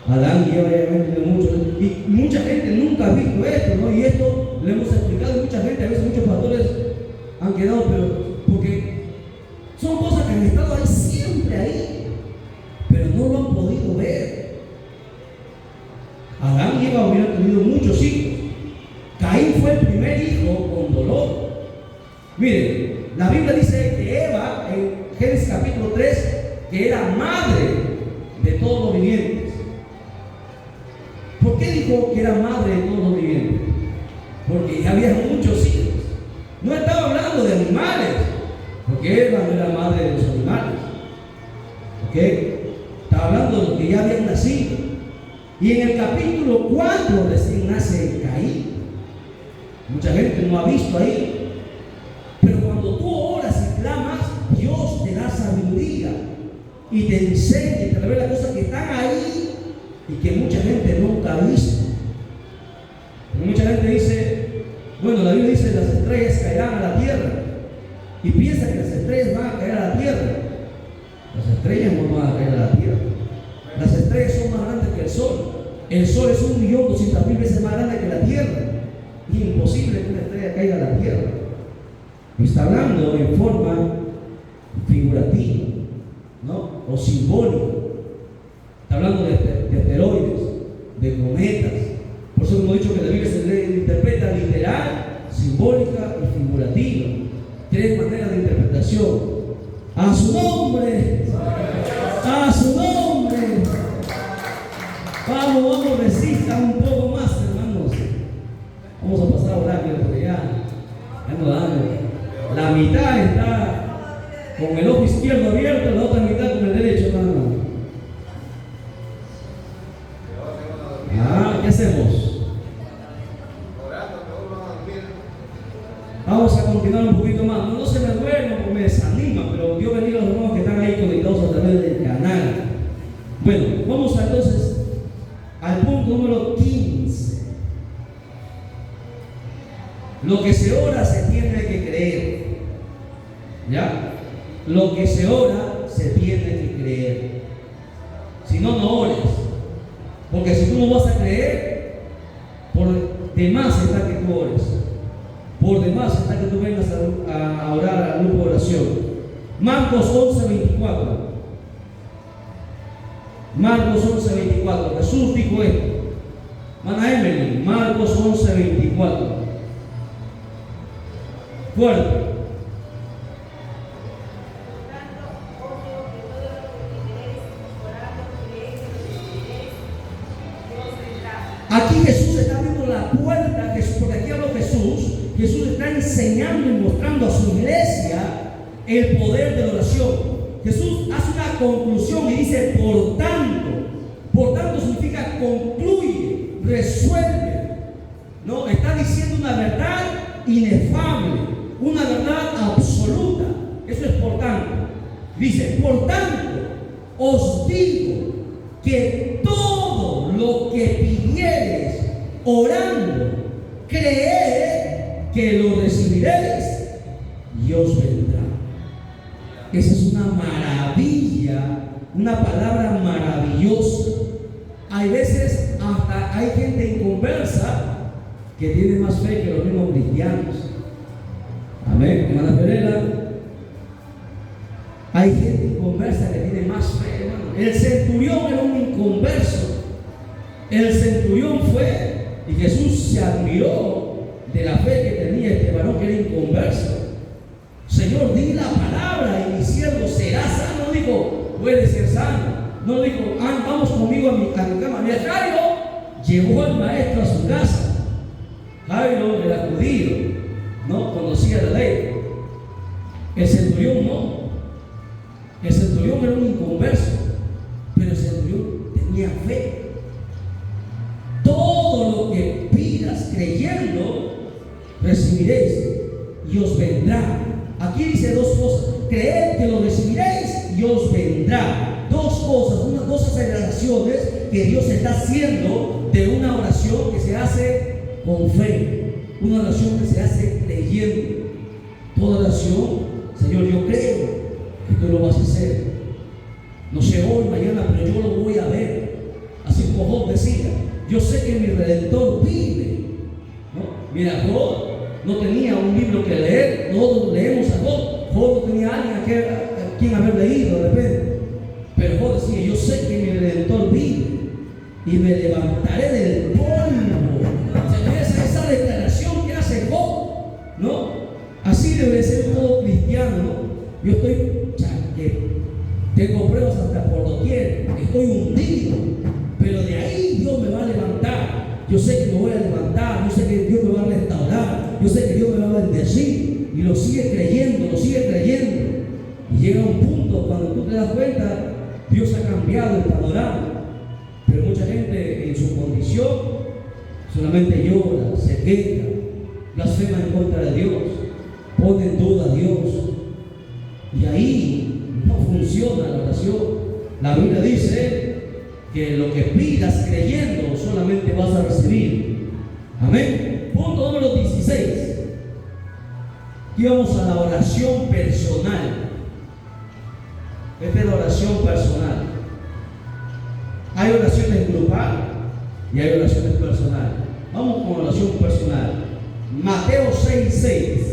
Adán y Eva obviamente mucho. Y mucha gente nunca ha visto esto, ¿no? Y esto lo hemos explicado a mucha gente, a veces muchos pastores han quedado, pero porque son cosas que han estado ahí, siempre ahí, pero no lo han podido ver. Adán y Eva hubieran tenido muchos hijos. Caín fue el primer hijo con dolor. Miren, la Biblia dice que Eva, en Génesis capítulo 3, que era madre de todos los vivientes. ¿Por qué dijo que era madre de todos los vivientes? Porque ya había muchos hijos. No estaba hablando de animales, porque Eva no era madre de los animales. ¿Ok? Estaba hablando de los que ya habían nacido. Y en el capítulo 4 recién nace Caín. Mucha gente no ha visto ahí. Pero cuando tú oras y clamas, Dios te da sabiduría y te enseña y te revela cosas que están ahí y que mucha gente nunca ha visto. Porque mucha gente dice, bueno, la Biblia dice las estrellas caerán a la tierra, y piensa que las estrellas van a caer a la tierra. Las estrellas no van a caer a la tierra. Las estrellas son más grandes que el sol. El sol es 1.200.000 veces más grande que la tierra. Es imposible que una estrella caiga a la tierra. Y está hablando en forma figurativa, ¿no? O simbólica. Está hablando de asteroides, de cometas. Por eso hemos dicho que la Biblia se interpreta literal, simbólica y figurativa. 3 maneras de interpretación. A su nombre. A su nombre. Vamos, resistan un poco más, hermanos. Vamos a pasar a orar, porque ya no da. La mitad está con el ojo izquierdo abierto, la otra mitad con el derecho, hermano. ¿Qué hacemos? Vamos a continuar un poquito más. No se me duerman porque me desanima, pero Dios bendiga a los hermanos que están ahí conectados a través del canal. Bueno, vamos entonces al punto número 15. Lo que se ora se tiene que creer. ¿Ya? Lo que se ora se tiene que creer. Si no, no ores. Porque si tú no vas a creer, por demás está que tú ores. Por demás está que tú vengas a orar al grupo de oración. Marcos 11:24. Marcos 11:24. Jesús dijo esto. Mana Emily, Marcos 11:24. Fuerte. Aquí Jesús está abriendo la puerta, porque aquí habla Jesús. Jesús está enseñando y mostrando a su iglesia el poder de la oración. Jesús hace una conclusión y dice, por tanto significa concluye, resuelve. No, está diciendo una verdad inefable, una verdad absoluta. Eso es por tanto. Dice, por tanto, os digo que todo lo que pidiereis orando, creed que lo recibiréis y os vendrá. Esa es una maravilla, una palabra maravillosa. Hay veces hasta hay gente inconversa que tiene más fe que los mismos cristianos. Amén, hermana Perela. Hay gente inconversa que tiene más fe, hermano. El centurión era un inconverso. El centurión fue, y Jesús se admiró de la fe que tenía este varón que era inconverso. Señor, di la palabra y mi siervo será sano. No dijo, puede ser sano. No dijo, vamos conmigo a mi cama. Mira, Jairo llevó al maestro a su casa. Jairo era judío, no conocía la ley. El centurión no. El centurión era un inconverso, pero el centurión tenía fe. Todo lo que pidas creyendo, recibiréis y os vendrá. Aquí dice dos cosas: creed que lo recibiréis y os vendrá. Dos cosas, dos aceleraciones que Dios está haciendo de una oración que se hace con fe, una oración que se hace creyendo. Toda oración, Señor, yo creo que tú lo vas a hacer. No sé hoy, mañana, pero yo lo voy a ver. Así como Job decía, yo sé que mi Redentor vive, ¿no? Mira, Job no tenía un libro que leer. Nosotros leemos a Job. Job no tenía a alguien a quien haber leído de repente. Pero Job decía, yo sé que mi Redentor vive y me levantaré del polvo. Esa declaración que hace Job, ¿no? Así debe ser todo cristiano, ¿no? Yo estoy chanque, tengo pruebas hasta por doquier, estoy hundido, pero de ahí Dios me va a levantar. Yo sé que me voy a levantar, yo sé que Dios me va a restaurar, yo sé que Dios me va a bendecir, y lo sigue creyendo, lo sigue creyendo. Y llega un punto cuando tú te das cuenta, Dios ha cambiado el panorama. Pero mucha gente en su condición solamente llora, se queja, blasfema en contra de Dios, pone en duda a Dios, y ahí no funciona la oración. La Biblia dice que lo que pidas creyendo solamente vas a recibir. Amén. Punto número 16. Aquí vamos a la oración personal. Esta es la oración personal. Hay oraciones grupales y hay oraciones personales. Vamos con oración personal. Mateo 6:6.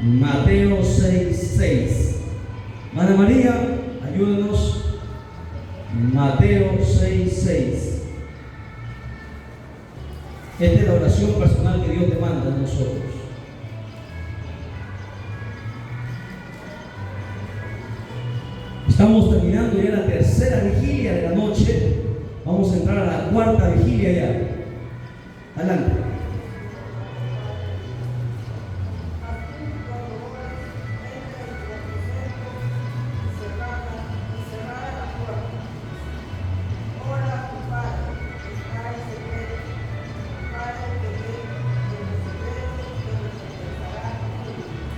Mateo 6:6. Mana María, ayúdenos. Mateo 6:6. Esta es la oración personal que Dios demanda a nosotros. Estamos terminando ya la tercera vigilia de la noche. Vamos a entrar a la cuarta vigilia ya. Adelante.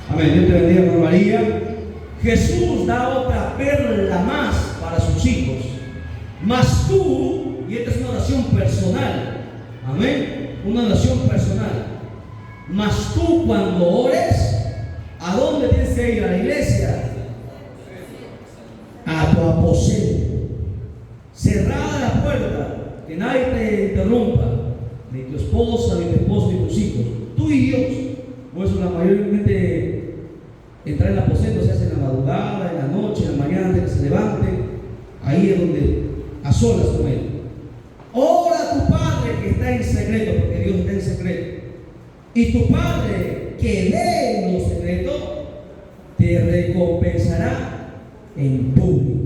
Amén. Dios te bendiga, hermana María. Jesús da otra perla más para sus hijos. Mas tú, y esta es una oración personal, amén, una oración personal. Mas tú, cuando ores, ¿a dónde tienes que ir? A la iglesia, a tu aposento, cerrada la puerta, que nadie te interrumpa, ni tu esposa, ni tu esposo, ni tus hijos, tú y Dios. Por eso la mayormente entrar en el aposento se hace en la madrugada, en la noche, en la mañana, antes que se levante. Ahí es donde a solas con Él. Ora a tu Padre que está en secreto, porque Dios está en secreto. Y tu Padre que ve en lo secreto te recompensará en público.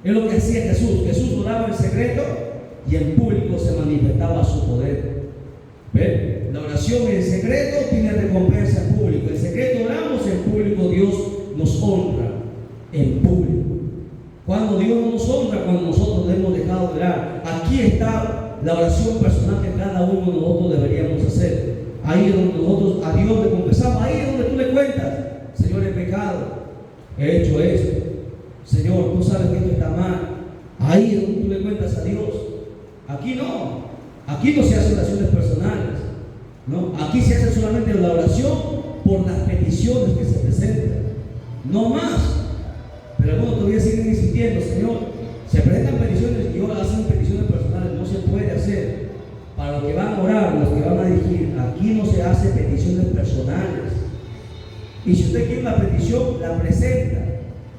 Es lo que hacía Jesús. Jesús oraba en secreto y en público se manifestaba su poder. ¿Ven? La oración en secreto tiene recompensa en público. En secreto oramos, en público Dios nos honra. En público. Cuando Dios no nos honra, cuando nosotros le hemos dejado de orar. Aquí está la oración personal que cada uno de nosotros deberíamos hacer. Ahí es donde nosotros a Dios le confesamos. Ahí es donde tú le cuentas: Señor, he pecado, he hecho esto. Señor, tú sabes que esto está mal. Ahí es donde tú le cuentas a Dios. Aquí no. Aquí no se hacen oraciones personales, ¿no? Aquí se hace solamente la oración por las peticiones que se presentan, no más. Pero algunos todavía siguen insistiendo: Señor, se presentan peticiones y ahora hacen peticiones personales. No se puede hacer. Para los que van a orar, los que van a dirigir, aquí no se hace peticiones personales. Y si usted quiere una petición, la presenta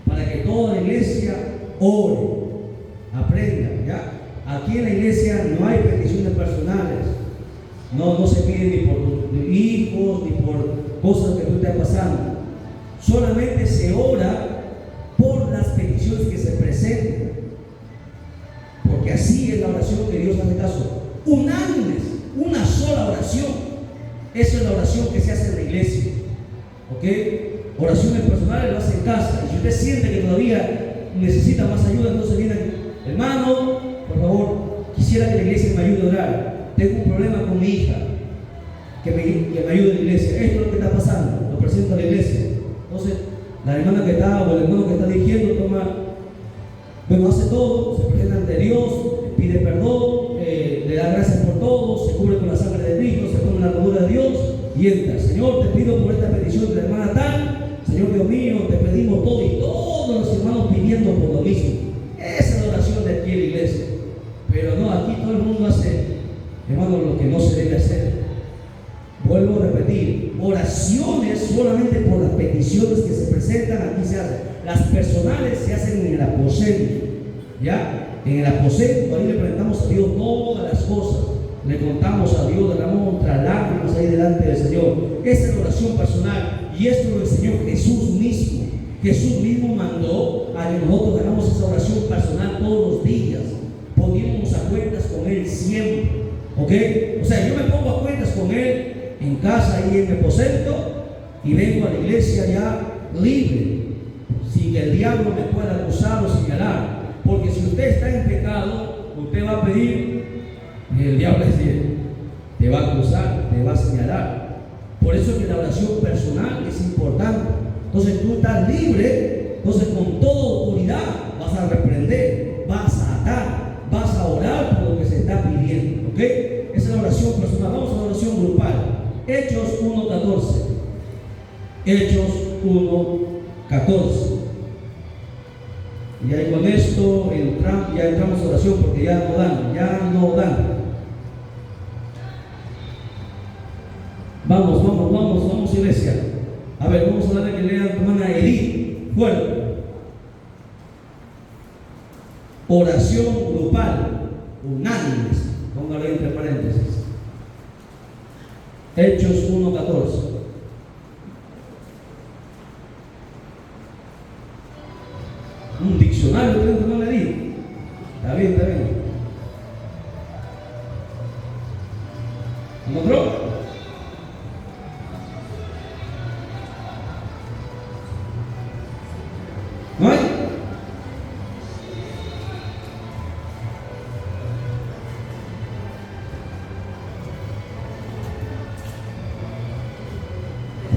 para que toda la iglesia ore, aprenda, ¿ya? Aquí en la iglesia no hay peticiones personales. No se pide ni por tus hijos, ni por cosas que tú estás pasando. Solamente se ora por las peticiones que se presentan, porque así es la oración que Dios hace caso. Unánimes, una sola oración. Esa es la oración que se hace en la iglesia. ¿Ok? Oraciones personales lo hace en casa. Y si usted siente que todavía necesita más ayuda, entonces viene, hermano, por favor, quisiera que la iglesia me ayude a orar. Tengo un problema con mi hija, que me ayude en la iglesia. Esto es lo que está pasando, lo presento a la iglesia. Entonces, la hermana que está o el hermano que está dirigiendo hace todo, se presenta ante Dios, pide perdón, le da gracias por todo, se cubre con la sangre de Cristo, se pone la armadura de Dios y entra. Señor, te pido por esta petición de la hermana tal, Señor Dios mío, te pedimos todo, y todos los hermanos pidiendo por lo mismo. Esa es la oración de aquí en la iglesia. Pero no, aquí todo el mundo hace, hermano, lo que no se debe hacer. Vuelvo a repetir, oraciones solamente por las peticiones que se presentan aquí se hacen. Las personales se hacen en el aposento, ¿ya? En el aposento, ahí le presentamos a Dios todas las cosas, le contamos a Dios, derramamos nuestras lágrimas ahí delante del Señor. Esa es la oración personal, y esto lo enseñó Jesús mismo. Jesús mismo mandó a que nosotros hagamos esa oración personal todos los días, poniéndonos a cuentas con Él siempre, ¿ok? O sea, yo me pongo a cuentas con Él en casa, ahí en mi aposento, y vengo a la iglesia ya libre, sin que el diablo me pueda acusar o señalar. Porque si usted está en pecado, usted va a pedir, y el diablo te va a acusar, te va a señalar. Por eso es que la oración personal es importante. Entonces tú estás libre, entonces con toda autoridad vas a reprender, vas a atar, vas a orar por lo que se está pidiendo, ¿ok? Esa es la oración personal. Vamos a la oración grupal. Hechos 1:14. Hechos 1:14. Y ahí con esto ya entramos a oración, porque ya no dan. Vamos, iglesia. A ver, vamos a darle que lea a tu hermana Edith. Fuerte. Oración grupal, unánimes. Póngalo ahí entre paréntesis. Hechos 1:14. Un diccionario que no le di. Está bien. ¿Encontró? ¿No hay?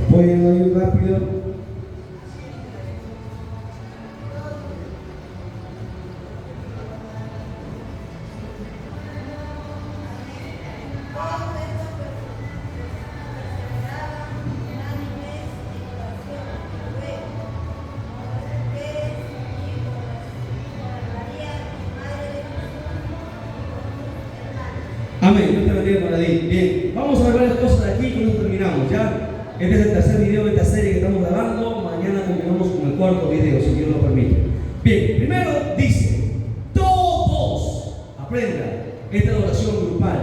Pueden ir rápido. Amén. Dios te bendiga, hermana Edith. Bien, vamos a ver varias cosas de aquí y con esto terminamos, ¿ya? Este es el tercer video de esta serie que estamos grabando. Mañana continuamos con el cuarto video, si Dios lo permite. Bien, primero dice, todos aprendan. Esta es la oración grupal.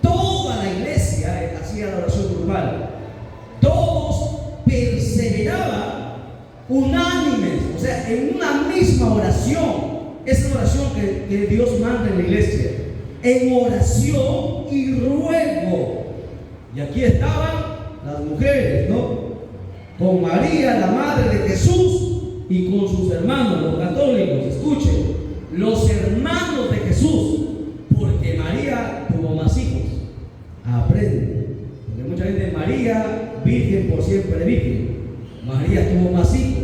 Toda la iglesia hacía la oración grupal. Todos perseveraban unánimes, o sea, en una misma oración. Esa es la oración que Dios manda en la iglesia. En oración y ruego. Y aquí estaban las mujeres, ¿no? Con María, la madre de Jesús, y con sus hermanos, los católicos. Escuchen, los hermanos de Jesús, porque María tuvo más hijos. Aprende. Porque mucha gente, María, virgen por siempre virgen. María tuvo más hijos.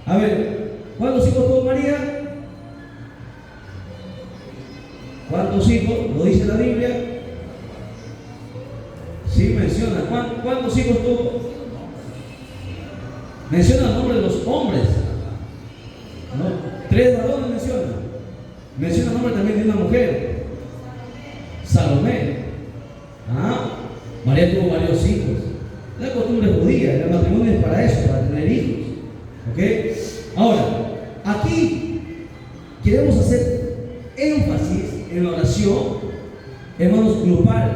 A ver, ¿cuántos hijos tuvo María? ¿Cuántos hijos? ¿Lo dice la Biblia? Sí, menciona. ¿Cuántos hijos tuvo? Menciona el nombre de los hombres. ¿No? 3 varones menciona. Menciona el nombre también de una mujer. Salomé. María tuvo varios hijos. La costumbre judía, el matrimonio es para eso, para tener hijos. ¿Ok? Ahora, aquí queremos hacer énfasis en la oración, hermanos, grupal.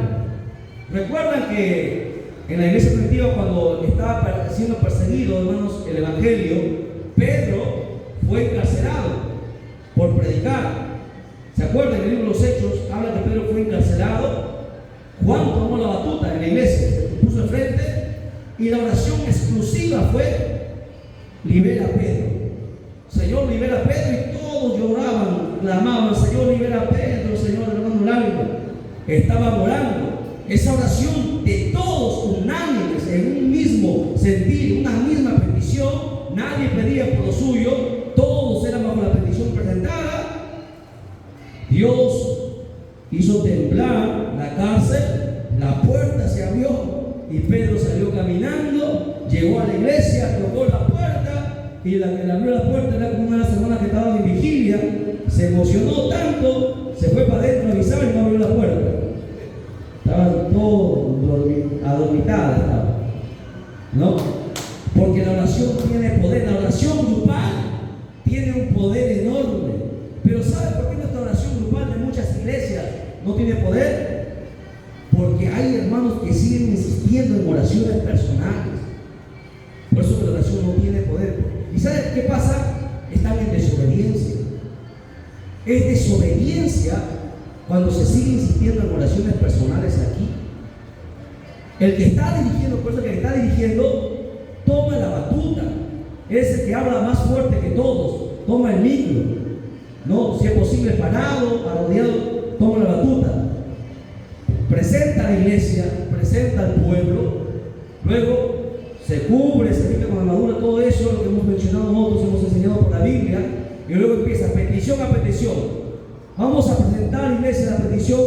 Recuerdan que en la iglesia primitiva, cuando estaba siendo perseguido, hermanos, el evangelio, Pedro fue encarcelado por predicar. ¿Se acuerdan? En el libro de los Hechos habla que Pedro fue encarcelado. Juan tomó la batuta en la iglesia, se puso al frente, y la oración exclusiva fue: libera a Pedro. Señor, libera a Pedro, y todos lloraban, clamaban: Señor, libera a Pedro, Señor, hermano Largo. Estaban orando. Esa oración de todos unánimes, en un mismo sentir, una misma petición. Nadie pedía por lo suyo, todos eran bajo la petición presentada. Dios hizo temblar la cárcel, la puerta se abrió y Pedro salió caminando, llegó a la iglesia, tocó la puerta, y la que le abrió la puerta era como una de las hermanas que estaba en vigilia. Se emocionó tanto, se fue para adentro a avisar y no abrió la puerta. Estaban todos adormitadas, ¿no? Porque la oración tiene poder, la oración grupal tiene un poder enorme. Pero ¿sabe por qué nuestra oración grupal de muchas iglesias no tiene poder? Porque hay hermanos que siguen insistiendo en oraciones personales. Por eso la oración no tiene poder. ¿Y sabe qué pasa? Están en desobediencia. Es desobediencia cuando se sigue insistiendo en oraciones personales aquí. El que está dirigiendo, por eso que está dirigiendo, toma la batuta. Es el que habla más fuerte que todos. Toma el micro. No, si es posible, parado, arrodillado, toma la batuta. Presenta a la iglesia, presenta al pueblo. Luego se cubre, se quita con armadura, todo eso, lo que hemos mencionado nosotros, hemos enseñado por la Biblia. Y luego empieza petición a petición. Vamos a presentar a la iglesia la petición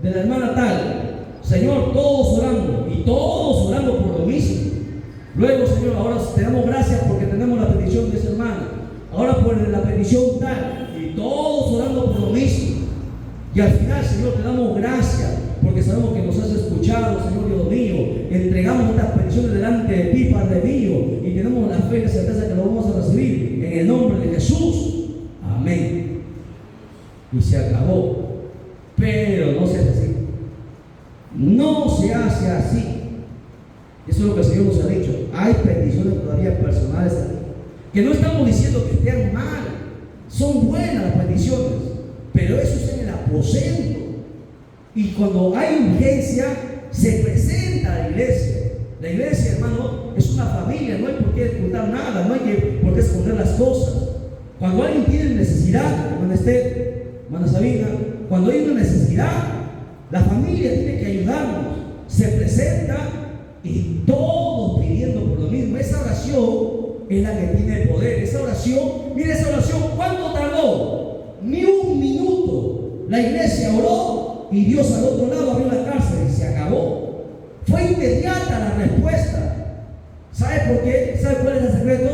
de la hermana tal. Señor, todos orando, y todos orando por lo mismo. Luego, Señor, ahora te damos gracias porque tenemos la petición de esa hermana. Ahora por la petición tal, y todos orando por lo mismo. Y al final, Señor, te damos gracias porque sabemos que nos has escuchado, Señor Dios mío. Entregamos estas peticiones delante de ti, Padre mío, y tenemos la fe y la certeza que lo vamos a recibir en el nombre de Jesús. Amén. Y se acabó. Pero no se hace así. No se hace así. Eso es lo que el Señor nos ha dicho. Hay peticiones todavía personales aquí, que no estamos diciendo que estén mal. Son buenas las peticiones, pero eso es en el aposento. Y cuando hay urgencia, se presenta a la iglesia. La iglesia, hermano, es una familia. No hay por qué ocultar nada, no hay por qué esconder las cosas. Cuando alguien tiene necesidad, hermana Esther, hermana Sabina, cuando hay una necesidad, la familia tiene que ayudarnos. Se presenta y todos pidiendo por lo mismo. Esa oración es la que tiene el poder. Esa oración, mire esa oración, ¿cuánto tardó? Ni un minuto. La iglesia oró y Dios al otro lado abrió la cárcel y se acabó. Fue inmediata la respuesta. ¿Sabe por qué? ¿Sabe cuál es el secreto?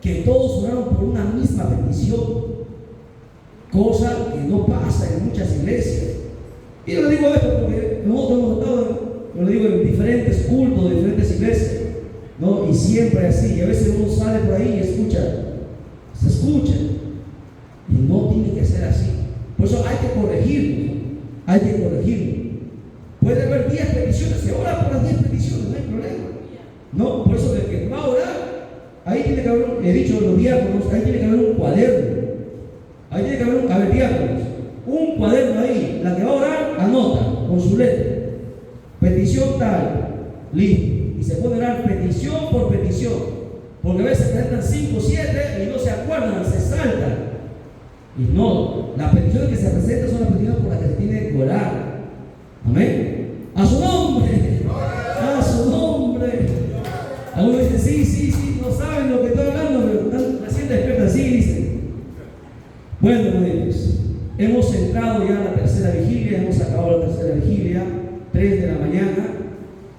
Que todos oraron por una misma petición. Cosa que no pasa en muchas iglesias. Y yo le digo esto porque nosotros hemos estado, yo le digo, en diferentes cultos de diferentes iglesias, ¿no? Y siempre así. Y a veces uno sale por ahí y escucha, se escucha. Y no tiene que ser así. Por eso hay que corregirlo. Hay que corregirlo. Puede haber 10 peticiones, se ora por las 10 peticiones, no hay problema. No, por eso el que va a orar, ahí tiene que haber, he dicho los diáconos, ahí tiene que haber un cuaderno. Ahí tiene que haber diáconos. Un cuaderno ahí, la que va a orar, anota con su letra. Petición tal, listo. Y se puede orar petición por petición. Porque a veces presentan 5 o 7 y no se acuerdan, se saltan. Y no, las peticiones que se presentan son las peticiones por las que se tiene que orar. Amén. A su nombre. A su nombre. Algunos dicen, sí, no saben lo que estoy hablando, pero están recién despiertos, sí, dicen. Bueno, hermanos, hemos entrado ya a la tercera vigilia, hemos acabado la tercera vigilia, 3 de la mañana,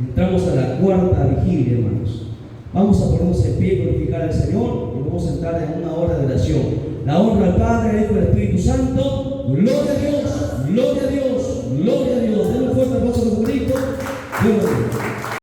entramos a la cuarta vigilia, hermanos. Vamos a ponernos en pie, glorificar al Señor y vamos a entrar en una hora de oración. La honra al Padre, al Hijo y al Espíritu Santo. Gloria a Dios, gloria a Dios, gloria a Dios. Den un fuerte aplauso a Jesucristo. Dios